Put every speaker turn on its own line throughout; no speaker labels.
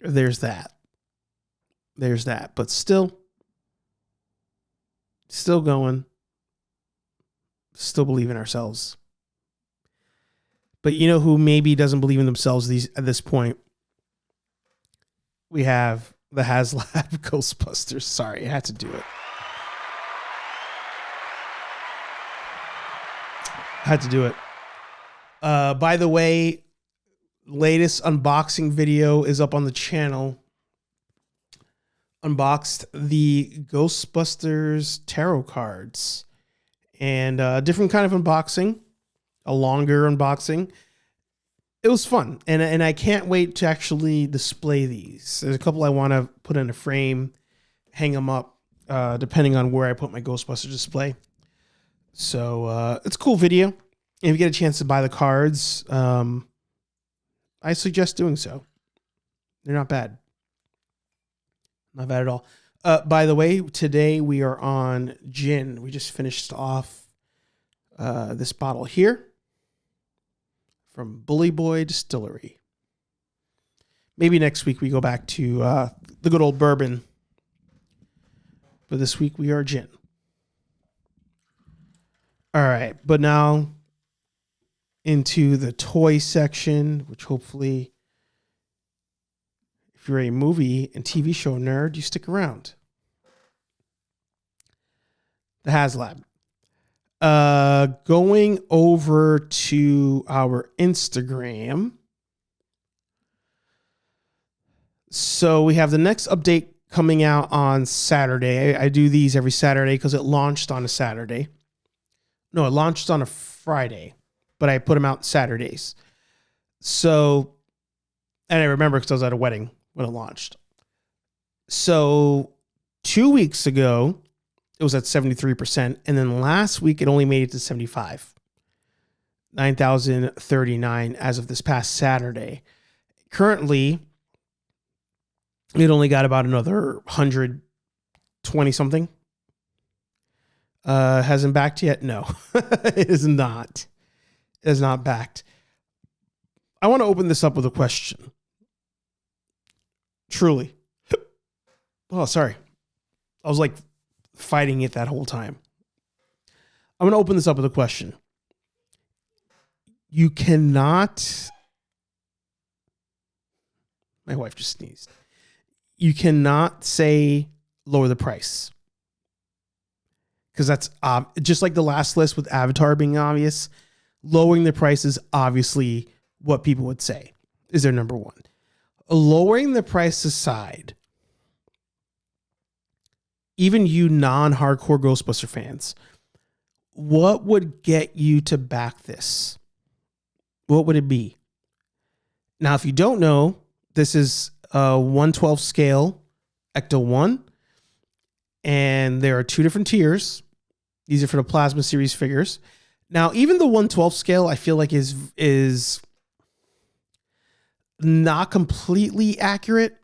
there's that. There's that. But still going. Still believe in ourselves. But you know who maybe doesn't believe in themselves at this point? We have the Haslab Ghostbusters. Sorry, I had to do it. By the way, latest unboxing video is up on the channel. Unboxed the Ghostbusters tarot cards. And a different kind of unboxing. A longer unboxing. It was fun. And I can't wait to actually display these. There's a couple I want to put in a frame. Hang them up. Depending on where I put my Ghostbuster display. So it's a cool video. If you get a chance to buy the cards, I suggest doing so. They're not bad. Not bad at all. By the way, today we are on gin. We just finished off this bottle here from Bully Boy Distillery. Maybe next week we go back to the good old bourbon. But this week we are gin. All right, but now into the toy section, which hopefully, if you're a movie and TV show nerd, you stick around. The Haslab. Going over to our Instagram. So we have the next update coming out on Saturday. I do these every Saturday because it launched on a Saturday. No, it launched on a Friday, but I put them out Saturdays. So, and I remember because I was at a wedding when it launched. So 2 weeks ago, it was at 73%. And then last week, it only made it to 75. 9,039 as of this past Saturday. Currently, it only got about another 120 something. Hasn't backed yet? No, it is not. It is not backed. I want to open this up with a question. Truly. Oh, sorry. I was like fighting it that whole time. I'm going to open this up with a question. You cannot... My wife just sneezed. You cannot say lower the price. Because that's just like the last list with Avatar being obvious. Lowering the price is obviously what people would say is their number one. Lowering the price aside, even you non-hardcore Ghostbuster fans, what would get you to back this? What would it be? Now, if you don't know, this is a 1/12 scale Ecto 1. And there are two different tiers. These are for the Plasma Series figures. Now, even the 1/12 scale, I feel like is not completely accurate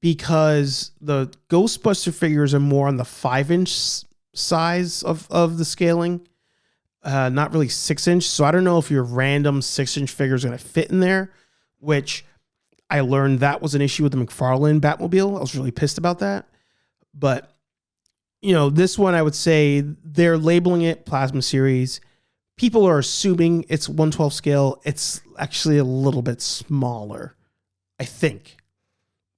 because the Ghostbuster figures are more on the 5-inch size of the scaling, not really 6-inch. So I don't know if your random 6-inch figure is going to fit in there, which I learned that was an issue with the McFarlane Batmobile. I was really pissed about that. But you know, this one, I would say they're labeling it Plasma Series. People are assuming it's 1/12 scale. It's actually a little bit smaller, I think.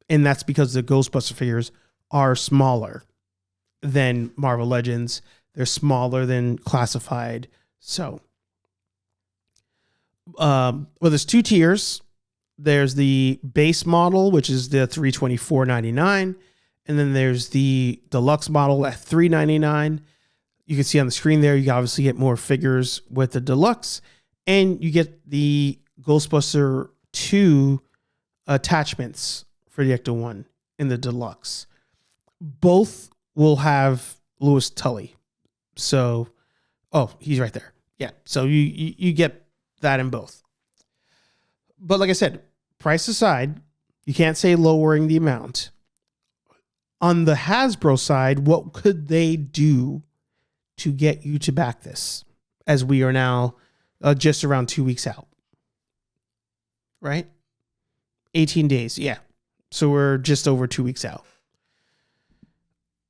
And that's because the Ghostbuster figures are smaller than Marvel Legends. They're smaller than Classified. So, well, there's two tiers. There's the base model, which is the $324.99. And then there's the deluxe model at $399. You can see on the screen there, you obviously get more figures with the deluxe. And you get the Ghostbuster 2 attachments for the Ecto 1 in the deluxe. Both will have Louis Tully. So, oh, he's right there. Yeah, so you get that in both. But like I said, price aside, you can't say lowering the amount. On the Hasbro side, what could they do to get you to back this as we are now just around 2 weeks out? Right? 18 days. Yeah. So we're just over 2 weeks out.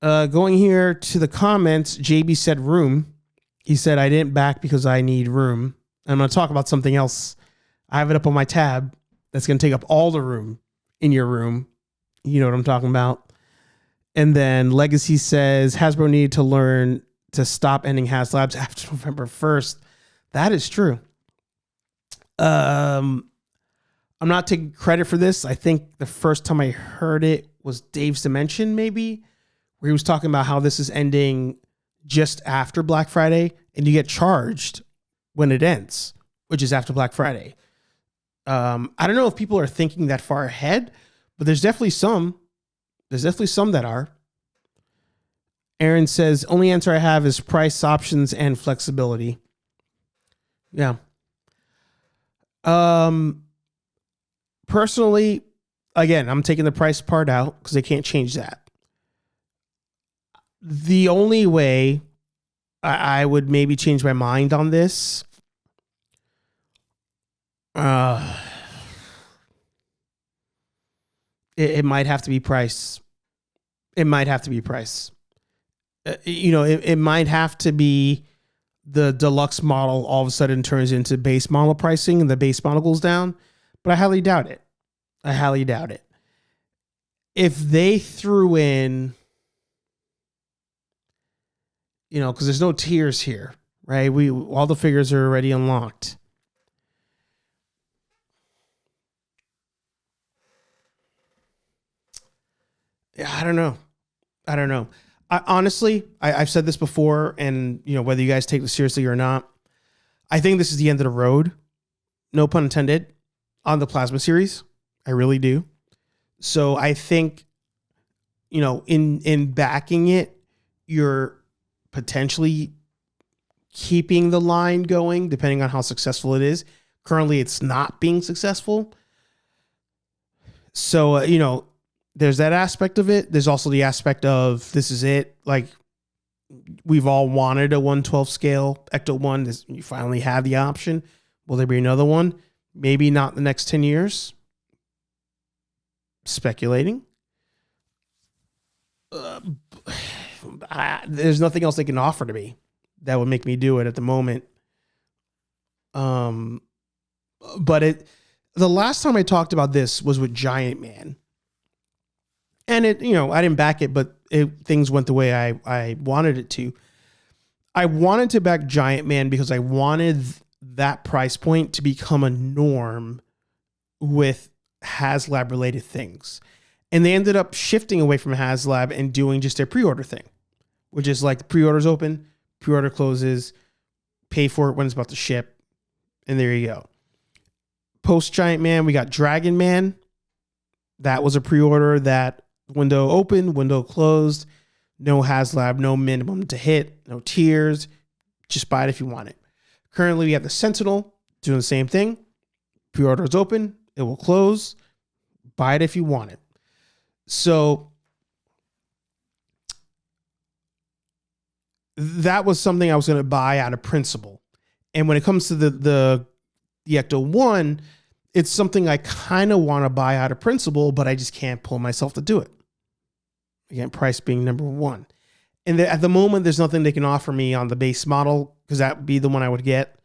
Going here to the comments, JB said room. He said, I didn't back because I need room. I'm going to talk about something else. I have it up on my tab that's going to take up all the room in your room. You know what I'm talking about. And then Legacy says, Hasbro needed to learn to stop ending Haslabs after November 1st. That is true. I'm not taking credit for this. I think the first time I heard it was Dave's Dimension, maybe, where he was talking about how this is ending just after Black Friday and you get charged when it ends, which is after Black Friday. I don't know if people are thinking that far ahead, but there's definitely some. There's definitely some that are. Aaron says, only answer I have is price, options, and flexibility. Yeah. Personally, again, I'm taking the price part out because they can't change that. The only way I would maybe change my mind on this, it might have to be price. It might have to be price. It might have to be the deluxe model all of a sudden turns into base model pricing and the base model goes down, but I highly doubt it. If they threw in, because there's no tiers here, right? All the figures are already unlocked. Yeah, I don't know. Honestly, I've said this before, and whether you guys take this seriously or not, I think this is the end of the road. No pun intended on the Plasma series. I really do. So I think, in backing it, you're potentially keeping the line going, depending on how successful it is. Currently, it's not being successful. So, there's that aspect of it. There's also the aspect of this is it. Like, we've all wanted a 1/12 scale Ecto 1. You finally have the option. Will there be another one? Maybe not in the next 10 years. Speculating. There's nothing else they can offer to me that would make me do it at the moment. But the last time I talked about this was with Giant Man. And I didn't back it, but things went the way I wanted it to. I wanted to back Giant Man because I wanted that price point to become a norm with Haslab related things. And they ended up shifting away from Haslab and doing just a pre-order thing, which is like the pre-order's open, pre-order closes, pay for it when it's about to ship. And there you go. Post Giant Man, we got Dragon Man. That was a pre-order that window open, window closed, no Haslab, no minimum to hit, no tiers. Just buy it if you want it. Currently, we have the Sentinel doing the same thing. Pre-order is open, it will close. Buy it if you want it. So that was something I was going to buy out of principle. And when it comes to the Ecto 1, it's something I kind of want to buy out of principle, but I just can't pull myself to do it. Again, price being number one. And at the moment, there's nothing they can offer me on the base model because that would be the one I would get.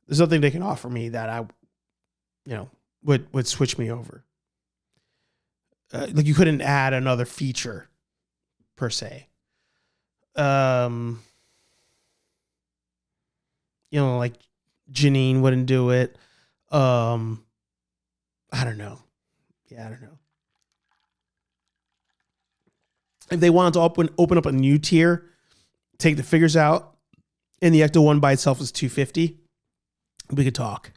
There's nothing they can offer me that I, would switch me over. Like you couldn't add another feature per se. Like Janine wouldn't do it. I don't know. Yeah, I don't know. If they wanted to open up a new tier, take the figures out, and the Ecto 1 by itself is $250, we could talk.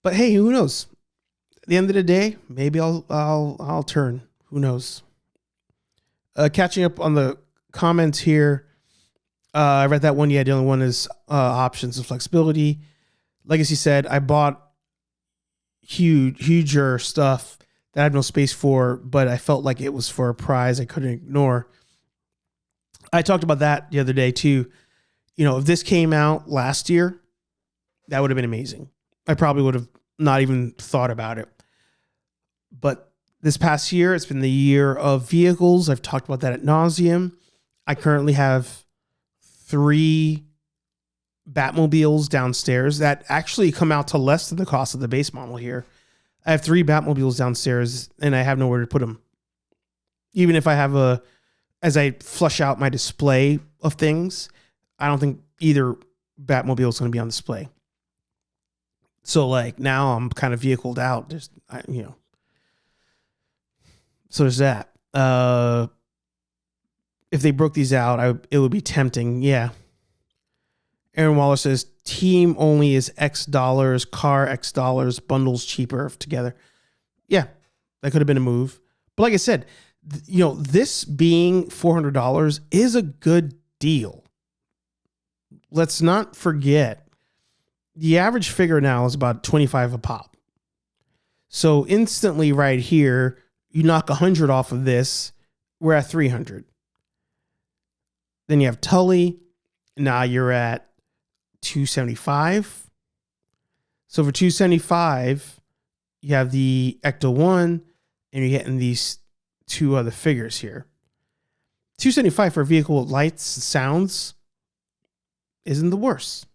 But hey, who knows? At the end of the day, maybe I'll turn. Who knows? Catching up on the comments here. I read that one. Yeah, the only one is options and flexibility. Legacy said, I bought huger stuff that I have no space for, but I felt like it was for a prize I couldn't ignore. I talked about that the other day too. If this came out last year, that would have been amazing. I probably would have not even thought about it. But This past year, it's been the year of vehicles. I've talked about that ad nauseum. I currently have 3 Batmobiles downstairs that actually come out to less than the cost of the base model here. I have 3 Batmobiles downstairs and I have nowhere to put them. Even if I have as I flush out my display of things, I don't think either Batmobile is going to be on display. So like now I'm kind of vehicled out. So there's that. If they broke these out, it would be tempting. Yeah. Aaron Waller says team only is X dollars, car X dollars, bundles cheaper together. Yeah, that could have been a move. But like I said, this being $400 is a good deal. Let's not forget the average figure now is about $25 a pop. So instantly right here, you knock 100 off of this, we're at 300. Then you have Tully. Now you're at 275. So for 275, you have the Ecto 1 and you're getting these 2 other figures here. 275 for a vehicle with lights and sounds isn't the worst.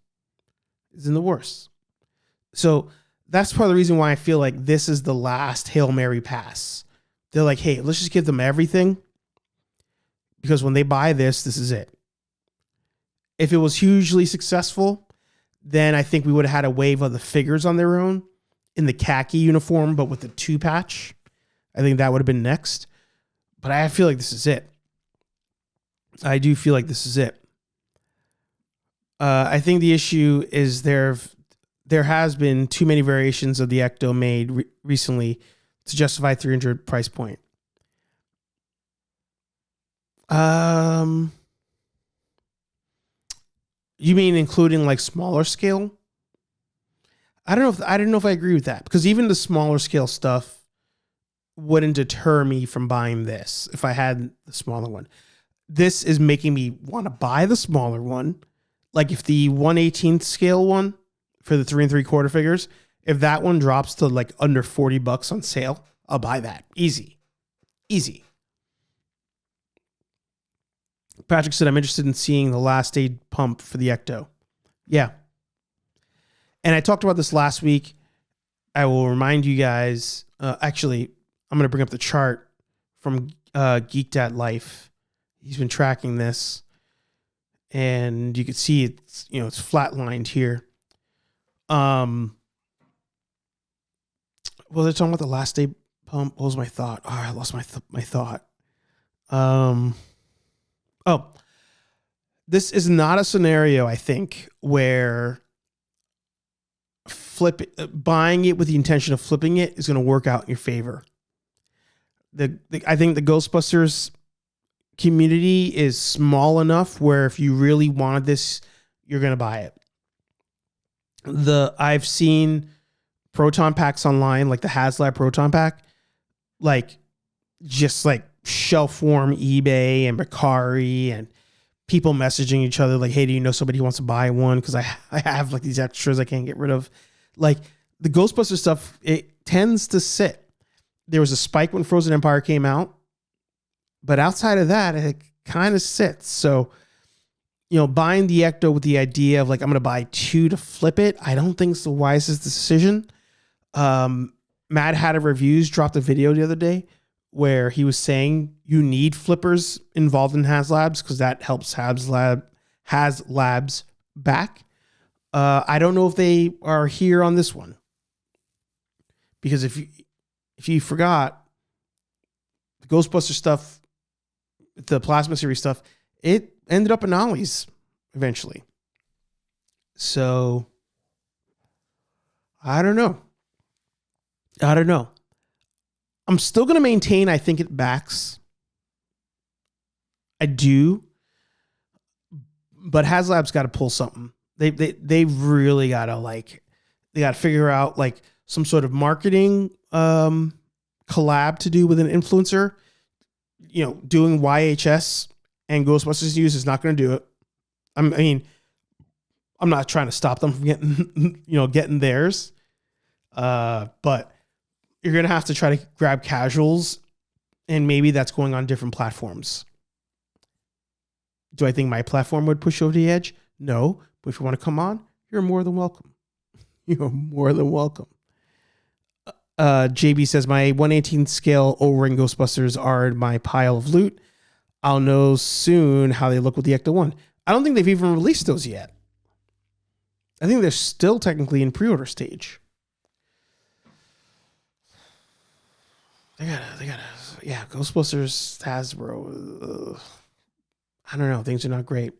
So that's part of the reason why I feel like this is the last Hail Mary pass. They're like, hey, let's just give them everything. Because when they buy this is it. If it was hugely successful, then I think we would have had a wave of the figures on their own in the khaki uniform, but with the 2 patch. I think that would have been next. But I feel like this is it. I do feel like this is it. I think the issue is there has been too many variations of the Ecto made recently to justify $300 price point. You mean including like smaller scale? I don't know if I agree with that, because even the smaller scale stuff wouldn't deter me from buying this if I had the smaller one. This is making me want to buy the smaller one. Like if the 1/18th scale one for the 3 3/4 figures, if that one drops to like under $40 on sale, I'll buy that. Easy. Patrick said, I'm interested in seeing the last aid pump for the Ecto. Yeah. And I talked about this last week. I will remind you guys, actually, I'm going to bring up the chart from Geeked at Life. He's been tracking this. And you can see it's flatlined here. Was I talking about the last day pump? What was my thought? Oh, I lost my thought. This is not a scenario, I think, where buying it with the intention of flipping it is going to work out in your favor. I think the Ghostbusters community is small enough where if you really wanted this, you're going to buy it. I've seen proton packs online, like the Haslab proton pack, like just like shelf form eBay and Mercari, and people messaging each other like, hey, do you know somebody who wants to buy one? Because I have like these extras I can't get rid of. Like the Ghostbusters stuff, it tends to sit. There was a spike when Frozen Empire came out, but outside of that, it kind of sits. So, buying the Ecto with the idea of like, I'm going to buy 2 to flip it, I don't think it's the wisest decision. Mad Hatter Reviews dropped a video the other day where he was saying you need flippers involved in HasLabs because that helps HasLabs back. I don't know if they are here on this one, because if you forgot, the Ghostbuster stuff, the Plasma series stuff, it ended up in Ollie's eventually. So I don't know. I'm still going to maintain I think it backs. I do. But HasLab's got to pull something. They really got to they got to figure out like some sort of marketing collab to do with an influencer. Doing YHS and Ghostbusters news is not going to do it. I mean, I'm not trying to stop them from getting theirs. But you're going to have to try to grab casuals, and maybe that's going on different platforms. Do I think my platform would push over the edge? No. But if you want to come on, you're more than welcome. You're more than welcome. JB says, my 1/18 scale O-ring Ghostbusters are in my pile of loot. I'll know soon how they look with the Ecto 1. I don't think they've even released those yet. I think they're still technically in pre-order stage. They gotta, yeah, Ghostbusters, Hasbro. I don't know. Things are not great.